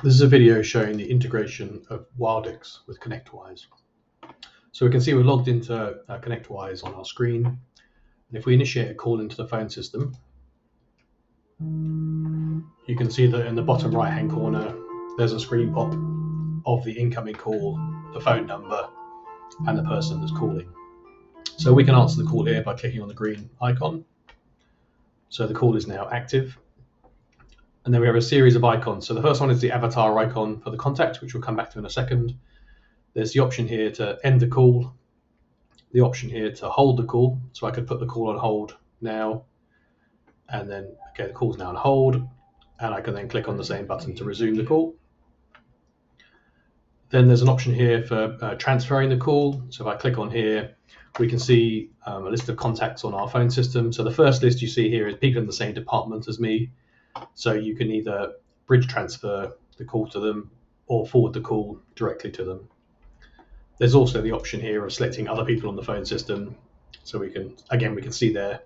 This is a video showing the integration of Wildix with Connectwise. So we can see we're logged into Connectwise on our screen. And if we initiate a call into the phone system, you can see that in the bottom right hand corner there's a screen pop of the incoming call, the phone number, and the person that's calling. So we can answer the call here by clicking on the green icon. So the call is now active. And then we have a series of icons. So the first one is the avatar icon for the contact, which we'll come back to in a second. There's the option here to end the call, the option here to hold the call. So I could put the call on hold now, and then, okay, the call's now on hold, and I can then click on the same button to resume the call. Then there's an option here for transferring the call. So if I click on here, we can see a list of contacts on our phone system. So the first list you see here is people in the same department as me. So you can either bridge transfer the call to them or forward the call directly to them. There's also the option here of selecting other people on the phone system. So we can see their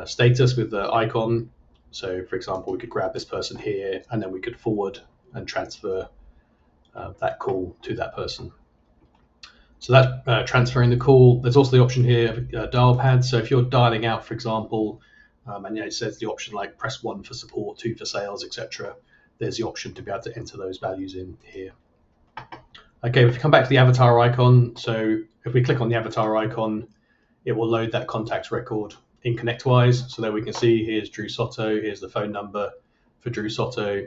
status with the icon. So for example, we could grab this person here and then we could forward and transfer that call to that person. So that's transferring the call. There's also the option here of dial pad. So if you're dialing out, for example, and it says the option like press 1 for support, 2 for sales, etc. There's the option to be able to enter those values in here. Okay, if we come back to the avatar icon, so if we click on the avatar icon, it will load that contacts record in Connectwise. So there we can see here's Drew Soto, here's the phone number for Drew Soto.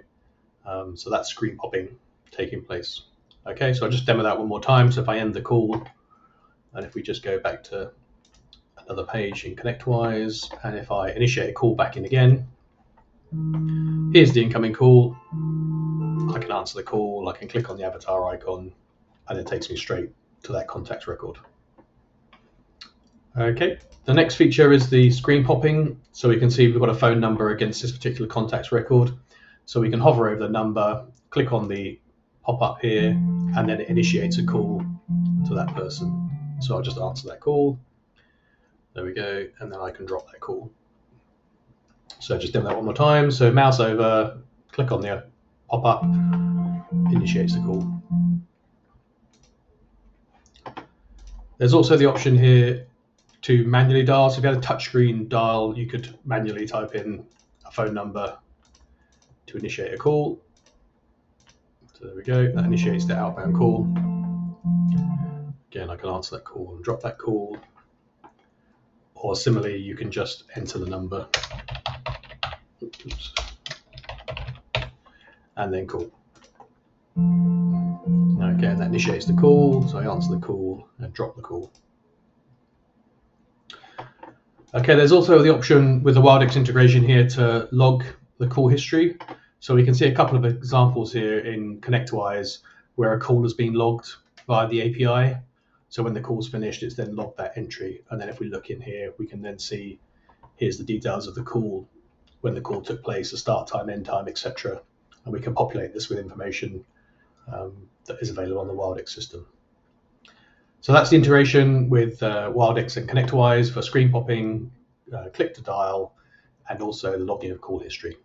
So that's screen popping taking place. Okay, so I'll just demo that one more time. So if I end the call, and if we just go back to another page in Connectwise, and if I initiate a call back in again, here's the incoming call. I can answer the call, I can click on the avatar icon, and it takes me straight to that contacts record. Okay, the next feature is the screen popping. So we can see we've got a phone number against this particular contacts record. So we can hover over the number, click on the pop-up here, and then it initiates a call to that person. So I'll just answer that call. There we go, and then I can drop that call. So just demo that one more time. So mouse over, click on the pop-up, initiates the call. There's also the option here to manually dial. So if you had a touchscreen dial, you could manually type in a phone number to initiate a call. So there we go, that initiates the outbound call. Again, I can answer that call and drop that call. Or similarly, you can just enter the number. Oops. And then call. Okay, that initiates the call, so I answer the call and drop the call. Okay, there's also the option with the Wildix integration here to log the call history. So we can see a couple of examples here in Connectwise where a call has been logged via the API. So when the call's finished, it's then logged that entry. And then if we look in here, we can then see here's the details of the call, when the call took place, the start time, end time, etc. And we can populate this with information that is available on the Wildix system. So that's the integration with Wildix and Connectwise for screen popping, click to dial, and also the logging of call history.